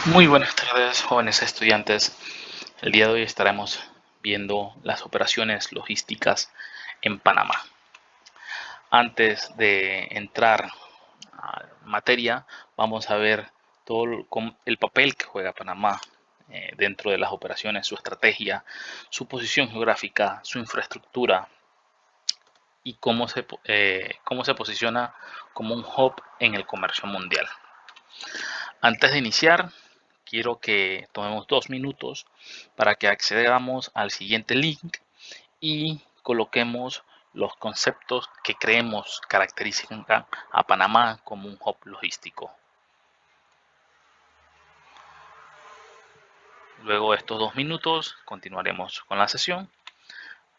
Muy buenas tardes, jóvenes estudiantes. El día de hoy estaremos viendo las operaciones logísticas en Panamá. Antes de entrar a materia, vamos a ver todo el papel que juega Panamá dentro de las operaciones, su estrategia, su posición geográfica, su infraestructura y cómo se posiciona como un hub en el comercio mundial. Antes de iniciar, quiero que tomemos 2 minutos para que accedamos al siguiente link y coloquemos los conceptos que creemos caracterizan a Panamá como un hub logístico. Luego de estos 2 minutos continuaremos con la sesión.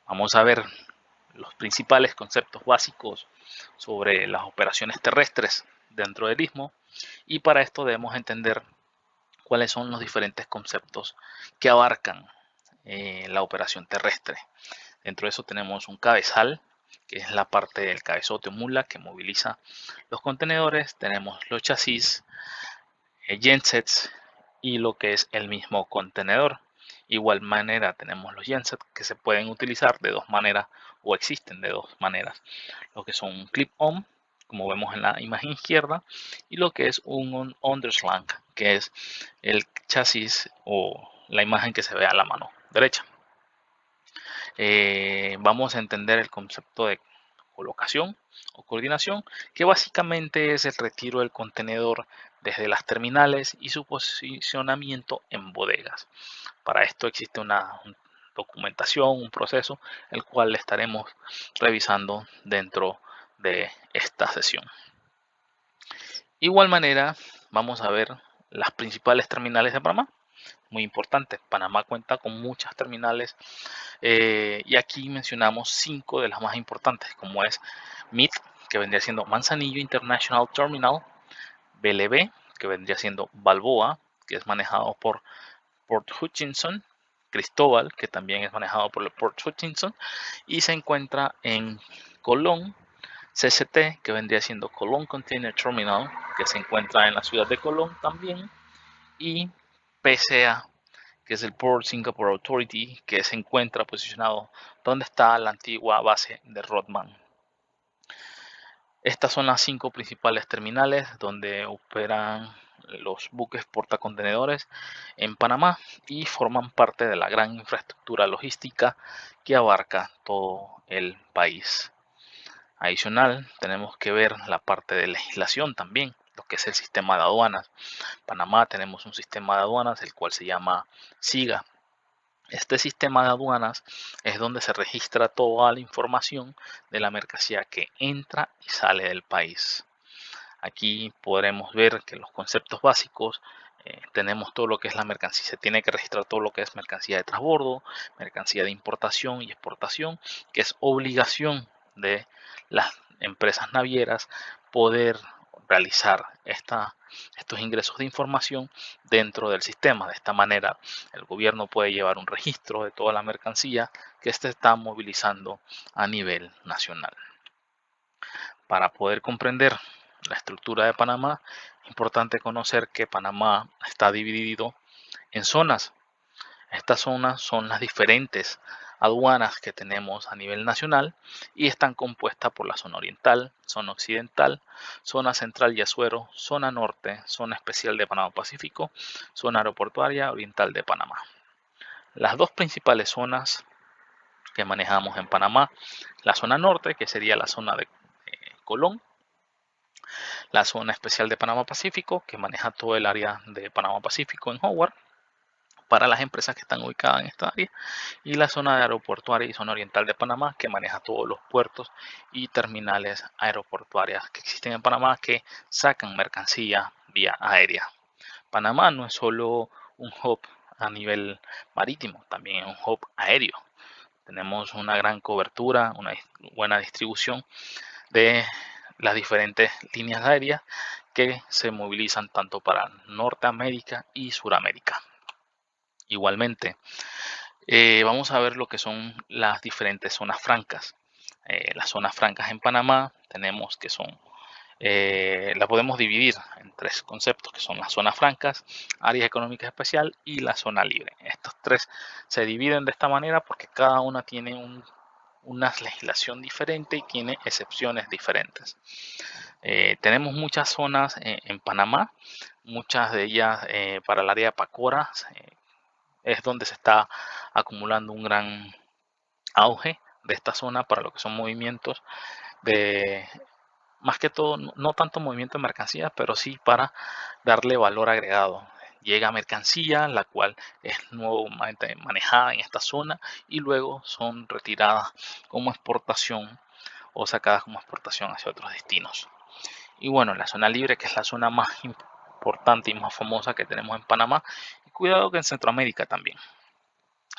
Vamos a ver los principales conceptos básicos sobre las operaciones terrestres dentro del istmo, y para esto debemos entender cuáles son los diferentes conceptos que abarcan la operación terrestre. Dentro de eso tenemos un cabezal, que es la parte del cabezote o mula que moviliza los contenedores. Tenemos los chasis, gensets y lo que es el mismo contenedor. Igual manera tenemos los gensets que se pueden utilizar de dos maneras o existen de dos maneras. Lo que son un clip-on, como vemos en la imagen izquierda, y lo que es un underslang, que es el chasis o la imagen que se ve a la mano derecha. Vamos a entender el concepto de colocación o coordinación, que básicamente es el retiro del contenedor desde las terminales y su posicionamiento en bodegas. Para esto existe una documentación, un proceso, el cual estaremos revisando dentro de esta sesión. Igual manera, vamos a ver las principales terminales de Panamá. Muy importante, Panamá cuenta con muchas terminales y aquí mencionamos 5 de las más importantes, como es MIT, que vendría siendo Manzanillo International Terminal, BLB, que vendría siendo Balboa, que es manejado por Port Hutchinson, Cristóbal, que también es manejado por el Port Hutchinson, y se encuentra en Colón, CCT, que vendría siendo Colón Container Terminal, que se encuentra en la ciudad de Colón también, y PCA, que es el Port Singapore Authority, que se encuentra posicionado donde está la antigua base de Rodman. Estas son las 5 principales terminales donde operan los buques portacontenedores en Panamá y forman parte de la gran infraestructura logística que abarca todo el país. Adicional, tenemos que ver la parte de legislación también, lo que es el sistema de aduanas. Panamá tenemos un sistema de aduanas el cual se llama SIGA. Este sistema de aduanas es donde se registra toda la información de la mercancía que entra y sale del país. Aquí podremos ver que los conceptos básicos, tenemos todo lo que es la mercancía, se tiene que registrar todo lo que es mercancía de transbordo, mercancía de importación y exportación, que es obligación de las empresas navieras poder realizar estos ingresos de información dentro del sistema. De esta manera, el gobierno puede llevar un registro de toda la mercancía que se está movilizando a nivel nacional. Para poder comprender la estructura de Panamá, es importante conocer que Panamá está dividido en zonas. Estas zonas son las diferentes aduanas que tenemos a nivel nacional y están compuestas por la zona oriental, zona occidental, zona central y Azuero, zona norte, zona especial de Panamá Pacífico, zona aeroportuaria oriental de Panamá. Las dos principales zonas que manejamos en Panamá, la zona norte, que sería la zona de Colón, la zona especial de Panamá Pacífico, que maneja todo el área de Panamá Pacífico en Howard para las empresas que están ubicadas en esta área, y la zona de aeroportuaria y zona oriental de Panamá, que maneja todos los puertos y terminales aeroportuarias que existen en Panamá que sacan mercancía vía aérea. Panamá no es solo un hub a nivel marítimo, también es un hub aéreo. Tenemos una gran cobertura, una buena distribución de las diferentes líneas aéreas que se movilizan tanto para Norteamérica y Suramérica. Igualmente, vamos a ver lo que son las diferentes zonas francas. Las zonas francas en Panamá tenemos que son, las podemos dividir en tres conceptos que son las zonas francas, áreas económicas especiales y la zona libre. Estos tres se dividen de esta manera porque cada una tiene una legislación diferente y tiene excepciones diferentes. Tenemos muchas zonas en Panamá, muchas de ellas para el área de Pacora, es donde se está acumulando un gran auge de esta zona para lo que son movimientos de, más que todo, no tanto movimiento de mercancías, pero sí para darle valor agregado. Llega mercancía, la cual es nuevamente manejada en esta zona y luego son retiradas como exportación o sacadas como exportación hacia otros destinos. Y bueno, la zona libre, que es la zona más importante y más famosa que tenemos en Panamá, y cuidado que en Centroamérica también.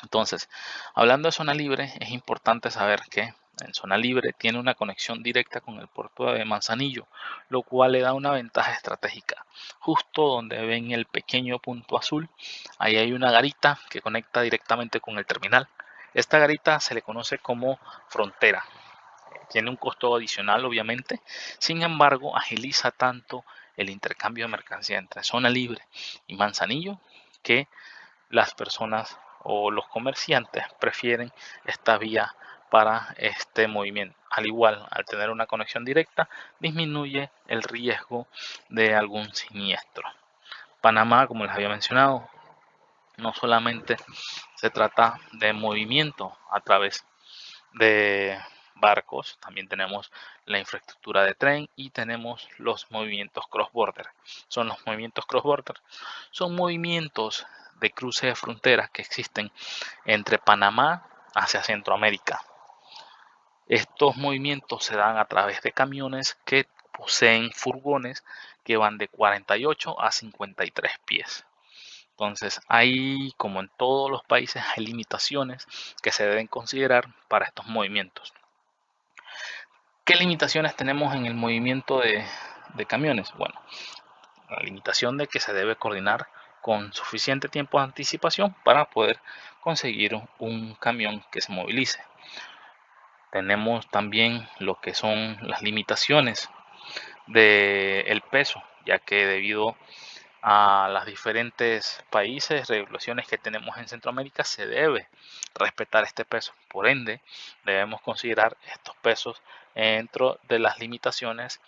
Entonces, hablando de zona libre, es importante saber que en zona libre tiene una conexión directa con el puerto de Manzanillo, lo cual le da una ventaja estratégica. Justo donde ven el pequeño punto azul, ahí hay una garita que conecta directamente con el terminal. Esta garita se le conoce como frontera. Tiene un costo adicional, obviamente, sin embargo, agiliza tanto el intercambio de mercancía entre zona libre y Manzanillo que las personas o los comerciantes prefieren esta vía para este movimiento. Al igual, al tener una conexión directa, disminuye el riesgo de algún siniestro. Panamá, como les había mencionado, no solamente se trata de movimiento a través de barcos, también tenemos la infraestructura de tren y tenemos los movimientos cross-border. Son los movimientos cross-border, son movimientos de cruce de fronteras que existen entre Panamá hacia Centroamérica. Estos movimientos se dan a través de camiones que poseen furgones que van de 48 a 53 pies. Entonces, hay, como en todos los países, hay limitaciones que se deben considerar para estos movimientos. ¿Qué limitaciones tenemos en el movimiento de camiones? Bueno, la limitación de que se debe coordinar con suficiente tiempo de anticipación para poder conseguir un camión que se movilice. Tenemos también lo que son las limitaciones del peso, ya que debido a las diferentes países, regulaciones que tenemos en Centroamérica, se debe respetar este peso. Por ende, debemos considerar estos pesos dentro de las limitaciones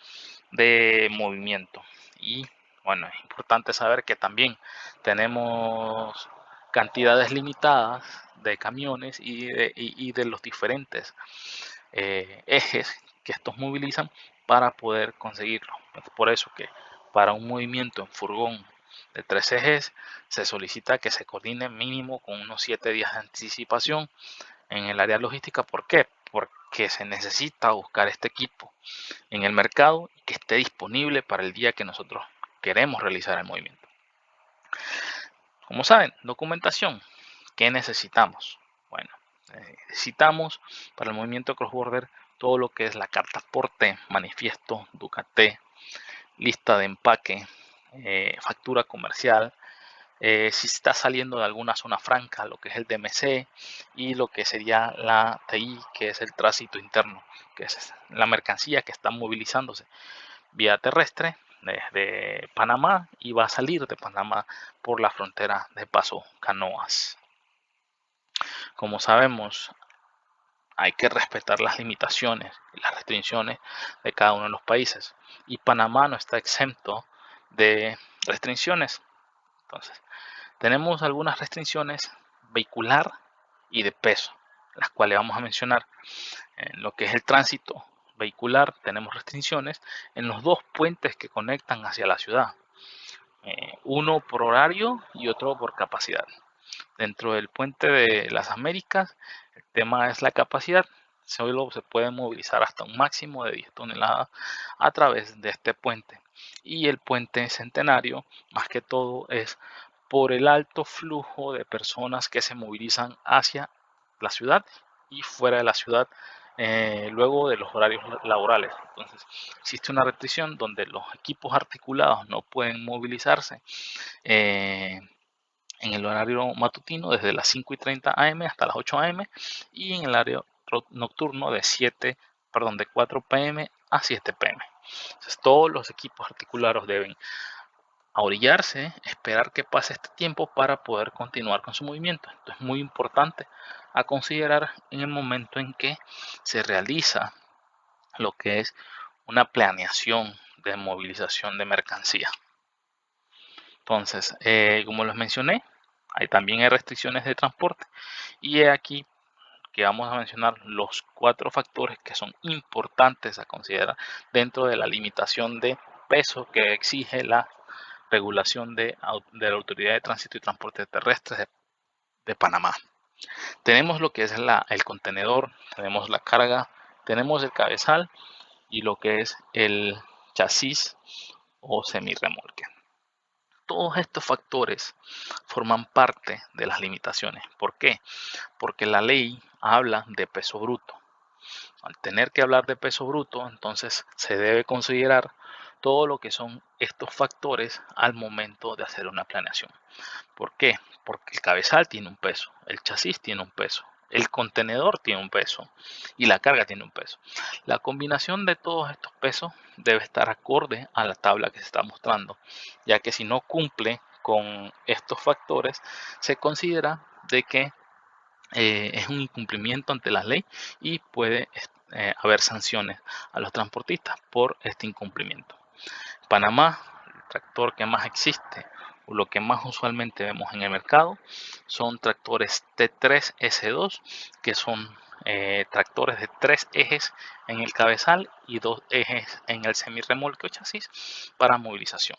de movimiento. Y bueno, es importante saber que también tenemos cantidades limitadas de camiones y de los diferentes ejes que estos movilizan para poder conseguirlo. Es por eso que para un movimiento en furgón de 3 ejes se solicita que se coordine mínimo con unos 7 días de anticipación en el área logística. ¿Por qué? Porque se necesita buscar este equipo en el mercado y que esté disponible para el día que nosotros queremos realizar el movimiento. Como saben, documentación. ¿Qué necesitamos? Bueno, necesitamos para el movimiento cross-border todo lo que es la carta porte, manifiesto, Ducate, lista de empaque, factura comercial, si está saliendo de alguna zona franca, lo que es el DMC y lo que sería la TI, que es el tránsito interno, que es la mercancía que está movilizándose vía terrestre desde Panamá y va a salir de Panamá por la frontera de Paso Canoas. Como sabemos, hay que respetar las limitaciones y las restricciones de cada uno de los países. Y Panamá no está exento de restricciones. Entonces, tenemos algunas restricciones vehicular y de peso, las cuales vamos a mencionar. En lo que es el tránsito vehicular, tenemos restricciones en los dos puentes que conectan hacia la ciudad. Uno por horario y otro por capacidad. Dentro del puente de las Américas, el tema es la capacidad. Solo se puede movilizar hasta un máximo de 10 toneladas a través de este puente. Y el puente Centenario, más que todo, es por el alto flujo de personas que se movilizan hacia la ciudad y fuera de la ciudad luego de los horarios laborales. Entonces, existe una restricción donde los equipos articulados no pueden movilizarse en el horario matutino desde las 5:30 am hasta las 8 am y en el horario nocturno de 4 pm a 7 pm. Entonces, todos los equipos articulados deben a orillarse, esperar que pase este tiempo para poder continuar con su movimiento. Esto es muy importante a considerar en el momento en que se realiza lo que es una planeación de movilización de mercancía. Entonces, como les mencioné, también hay restricciones de transporte y aquí que vamos a mencionar los 4 factores que son importantes a considerar dentro de la limitación de peso que exige la regulación de la Autoridad de Tránsito y Transporte Terrestre de Panamá. Tenemos lo que es el contenedor, tenemos la carga, tenemos el cabezal y lo que es el chasis o semirremolque. Todos estos factores forman parte de las limitaciones. ¿Por qué? Porque la ley habla de peso bruto. Al tener que hablar de peso bruto, entonces se debe considerar todo lo que son estos factores al momento de hacer una planeación. ¿Por qué? Porque el cabezal tiene un peso, el chasis tiene un peso, el contenedor tiene un peso y la carga tiene un peso. La combinación de todos estos pesos debe estar acorde a la tabla que se está mostrando, ya que si no cumple con estos factores, se considera de que es un incumplimiento ante la ley y puede haber sanciones a los transportistas por este incumplimiento. Panamá, el tractor que más existe o lo que más usualmente vemos en el mercado son tractores T3S2, que son tractores de 3 ejes en el cabezal y 2 ejes en el semirremolque o chasis para movilización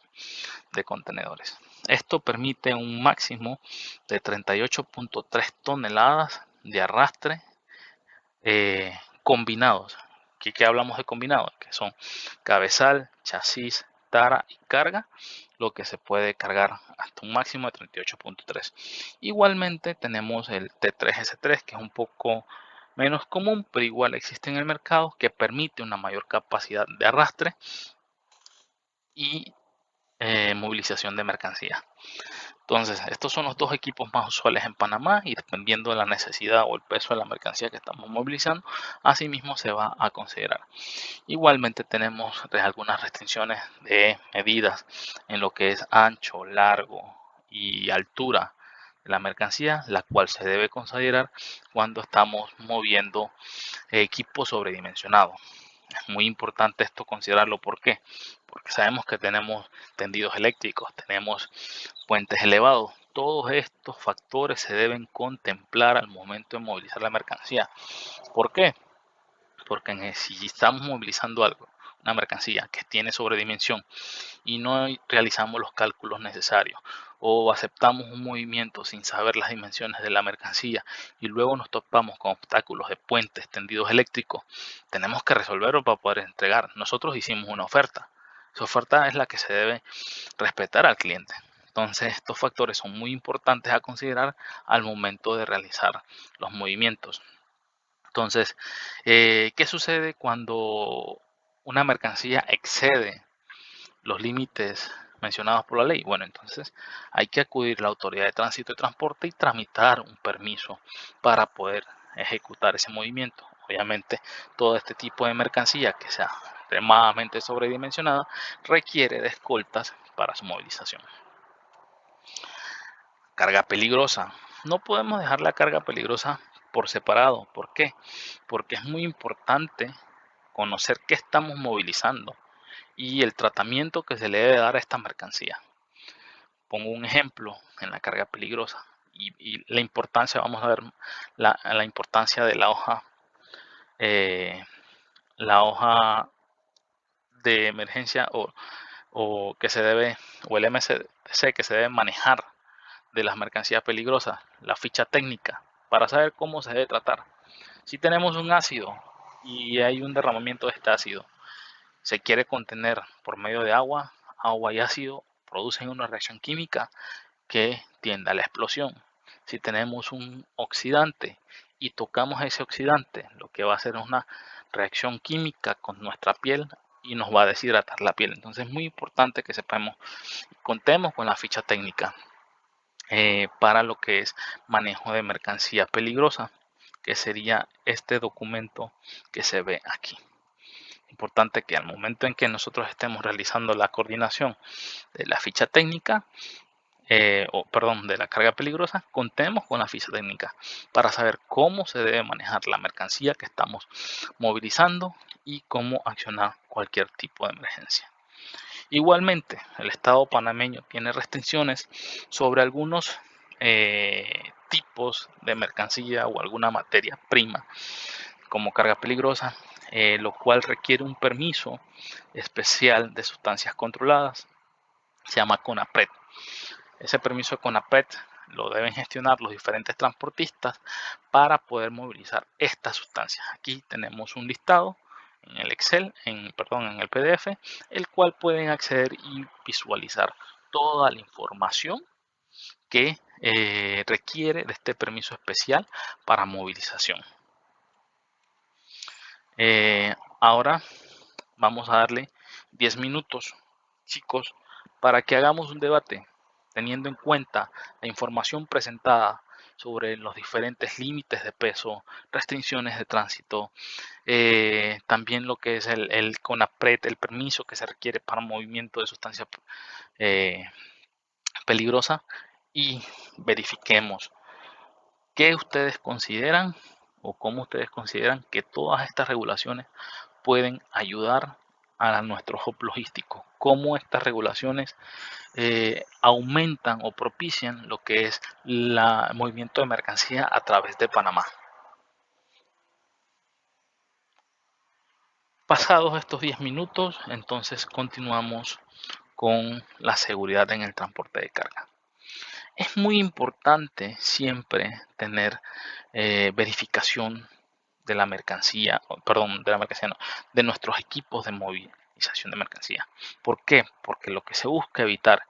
de contenedores. Esto permite un máximo de 38.3 toneladas de arrastre combinados. ¿Qué hablamos de combinados? Que son cabezal, chasis, tara y carga, lo que se puede cargar hasta un máximo de 38.3. Igualmente tenemos el T3S3, que es un poco menos común, pero igual existe en el mercado, que permite una mayor capacidad de arrastre y movilización de mercancía. Entonces, estos son los 2 equipos más usuales en Panamá y dependiendo de la necesidad o el peso de la mercancía que estamos movilizando, asimismo se va a considerar. Igualmente tenemos algunas restricciones de medidas en lo que es ancho, largo y altura de la mercancía, la cual se debe considerar cuando estamos moviendo equipos sobredimensionados. Es muy importante esto considerarlo. ¿Por qué? Porque sabemos que tenemos tendidos eléctricos, tenemos puentes elevados. Todos estos factores se deben contemplar al momento de movilizar la mercancía. ¿Por qué? Porque si estamos movilizando algo, una mercancía que tiene sobredimensión y no realizamos los cálculos necesarios o aceptamos un movimiento sin saber las dimensiones de la mercancía y luego nos topamos con obstáculos de puentes, tendidos eléctricos, tenemos que resolverlo para poder entregar. Nosotros hicimos una oferta. Esa oferta es la que se debe respetar al cliente. Entonces estos factores son muy importantes a considerar al momento de realizar los movimientos. Entonces, ¿qué sucede cuando una mercancía excede los límites mencionados por la ley? Bueno, entonces hay que acudir a la Autoridad de Tránsito y Transporte y tramitar un permiso para poder ejecutar ese movimiento. Obviamente, todo este tipo de mercancía que sea extremadamente sobredimensionada requiere de escoltas para su movilización. Carga peligrosa. No podemos dejar la carga peligrosa por separado. ¿Por qué? Porque es muy importante conocer qué estamos movilizando y el tratamiento que se le debe dar a esta mercancía. Pongo un ejemplo en la carga peligrosa y la importancia, vamos a ver la importancia de la hoja de emergencia o que se debe, o el MCC que se debe manejar de las mercancías peligrosas, la ficha técnica, para saber cómo se debe tratar. Si tenemos un ácido y hay un derramamiento de este ácido, se quiere contener por medio de agua, agua y ácido producen una reacción química que tiende a la explosión. Si tenemos un oxidante y tocamos ese oxidante, lo que va a hacer es una reacción química con nuestra piel y nos va a deshidratar la piel. Entonces es muy importante que sepamos, contemos con la ficha técnica para lo que es manejo de mercancía peligrosa, que sería este documento que se ve aquí. Importante que al momento en que nosotros estemos realizando la coordinación de la ficha técnica, de la carga peligrosa, contemos con la ficha técnica para saber cómo se debe manejar la mercancía que estamos movilizando y cómo accionar cualquier tipo de emergencia. Igualmente, el Estado panameño tiene restricciones sobre algunos tipos de mercancía o alguna materia prima como carga peligrosa, lo cual requiere un permiso especial de sustancias controladas. Se llama CONAPRED. Ese permiso de CONAPRED lo deben gestionar los diferentes transportistas para poder movilizar estas sustancias. Aquí tenemos un listado en el Excel, en el PDF, el cual pueden acceder y visualizar toda la información que requiere de este permiso especial para movilización. Ahora vamos a darle 10 minutos, chicos, para que hagamos un debate teniendo en cuenta la información presentada sobre los diferentes límites de peso, restricciones de tránsito, también lo que es el CONAPRED, el permiso que se requiere para movimiento de sustancia peligrosa, y verifiquemos qué ustedes consideran o cómo ustedes consideran que todas estas regulaciones pueden ayudar a nuestro hub logístico, cómo estas regulaciones aumentan o propician lo que es el movimiento de mercancía a través de Panamá. Pasados estos 10 minutos, entonces continuamos con la seguridad en el transporte de carga. Es muy importante siempre tener verificación de la mercancía, de nuestros equipos de movilización de mercancía. ¿Por qué? Porque lo que se busca evitar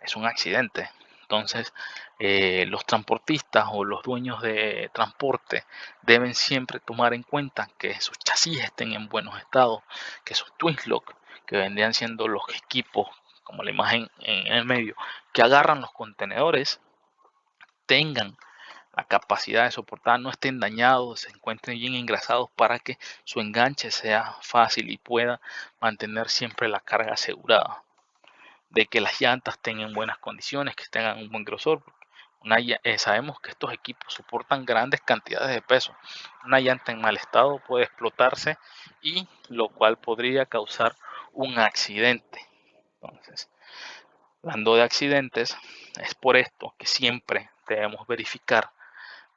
es un accidente. Entonces, los transportistas o los dueños de transporte deben siempre tomar en cuenta que sus chasis estén en buenos estados, que sus twin lock, que vendrían siendo los equipos, como la imagen en el medio, que agarran los contenedores, tengan la capacidad de soportar, no estén dañados, se encuentren bien engrasados para que su enganche sea fácil y pueda mantener siempre la carga asegurada. De que las llantas tengan buenas condiciones, que tengan un buen grosor. Sabemos que estos equipos soportan grandes cantidades de peso. Una llanta en mal estado puede explotarse y lo cual podría causar un accidente. Entonces, hablando de accidentes, es por esto que siempre debemos verificar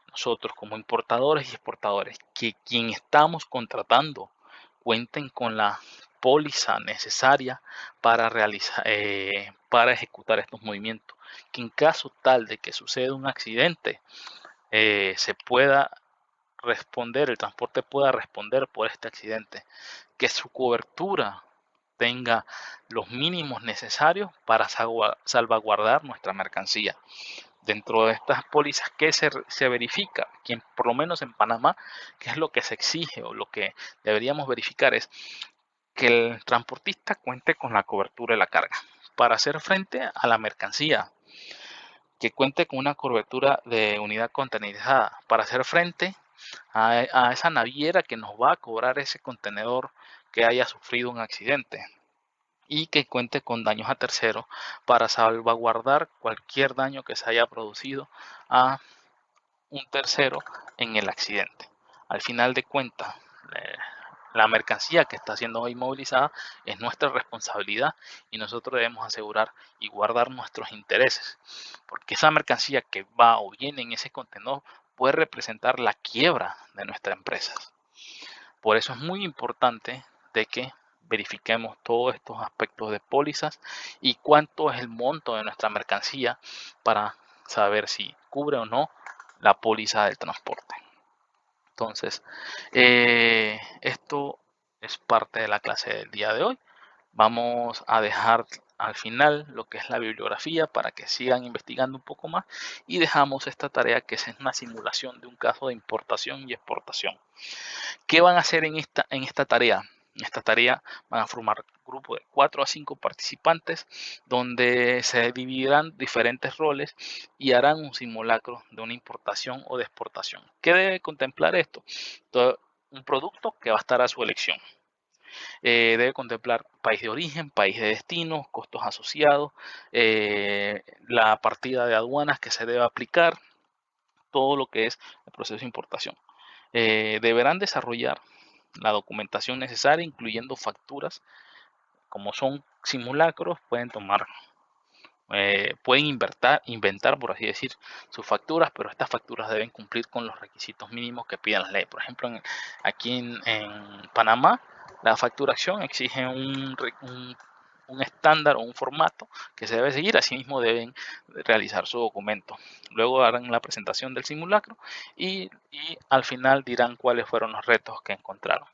nosotros como importadores y exportadores que quien estamos contratando cuenten con la póliza necesaria para para ejecutar estos movimientos, que en caso tal de que suceda un accidente se pueda responder, el transporte pueda responder por este accidente, que su cobertura tenga los mínimos necesarios para salvaguardar nuestra mercancía. Dentro de estas pólizas, ¿qué se verifica? Que por lo menos en Panamá, ¿qué es lo que se exige o lo que deberíamos verificar? Es que el transportista cuente con la cobertura de la carga para hacer frente a la mercancía, que cuente con una cobertura de unidad contenerizada para hacer frente a esa naviera que nos va a cobrar ese contenedor que haya sufrido un accidente, y que cuente con daños a terceros para salvaguardar cualquier daño que se haya producido a un tercero en el accidente. Al final de cuentas, eh, la mercancía que está siendo inmovilizada es nuestra responsabilidad y nosotros debemos asegurar y guardar nuestros intereses, porque esa mercancía que va o viene en ese contenedor puede representar la quiebra de nuestra empresa. Por eso es muy importante de que verifiquemos todos estos aspectos de pólizas y cuánto es el monto de nuestra mercancía para saber si cubre o no la póliza del transporte. Entonces, esto es parte de la clase del día de hoy. Vamos a dejar al final lo que es la bibliografía para que sigan investigando un poco más, y dejamos esta tarea que es una simulación de un caso de importación y exportación. ¿Qué van a hacer en esta tarea? En esta tarea van a formar grupo de 4 a 5 participantes donde se dividirán diferentes roles y harán un simulacro de una importación o de exportación. ¿Qué debe contemplar esto? Un producto que va a estar a su elección. Debe contemplar país de origen, país de destino, costos asociados, la partida de aduanas que se debe aplicar, todo lo que es el proceso de importación. Deberán desarrollar la documentación necesaria, incluyendo facturas. Como son simulacros, pueden inventar, por así decir, sus facturas, pero estas facturas deben cumplir con los requisitos mínimos que piden las leyes. Por ejemplo, aquí en Panamá, la facturación exige un estándar o un formato que se debe seguir. Asimismo, deben realizar su documento. Luego harán la presentación del simulacro y al final dirán cuáles fueron los retos que encontraron.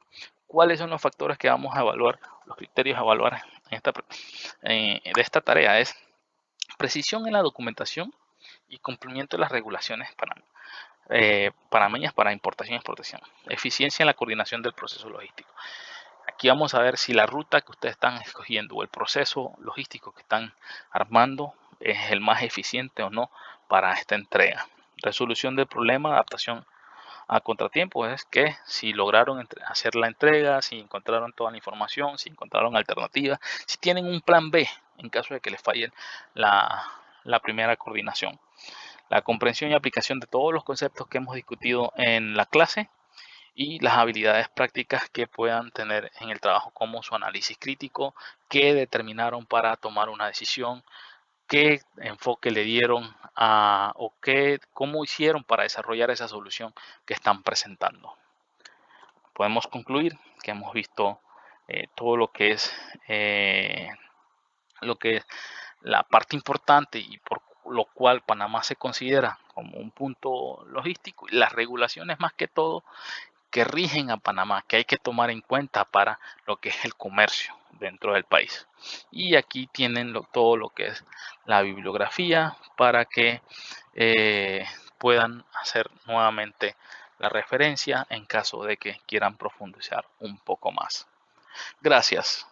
¿Cuáles son los factores que vamos a evaluar, los criterios a evaluar de esta tarea? Es precisión en la documentación y cumplimiento de las regulaciones panameñas para importación y exportación. Eficiencia en la coordinación del proceso logístico. Aquí vamos a ver si la ruta que ustedes están escogiendo o el proceso logístico que están armando es el más eficiente o no para esta entrega. Resolución del problema, adaptación a contratiempo, es que si lograron hacer la entrega, si encontraron toda la información, si encontraron alternativas, si tienen un plan B en caso de que les falle la primera coordinación. La comprensión y aplicación de todos los conceptos que hemos discutido en la clase y las habilidades prácticas que puedan tener en el trabajo, como su análisis crítico, qué determinaron para tomar una decisión, qué enfoque le dieron cómo hicieron para desarrollar esa solución que están presentando. Podemos concluir que hemos visto todo lo que es la parte importante y por lo cual Panamá se considera como un punto logístico, y las regulaciones más que todo que rigen a Panamá, que hay que tomar en cuenta para lo que es el comercio dentro del país. Y aquí tienen todo lo que es la bibliografía para que puedan hacer nuevamente la referencia en caso de que quieran profundizar un poco más. Gracias.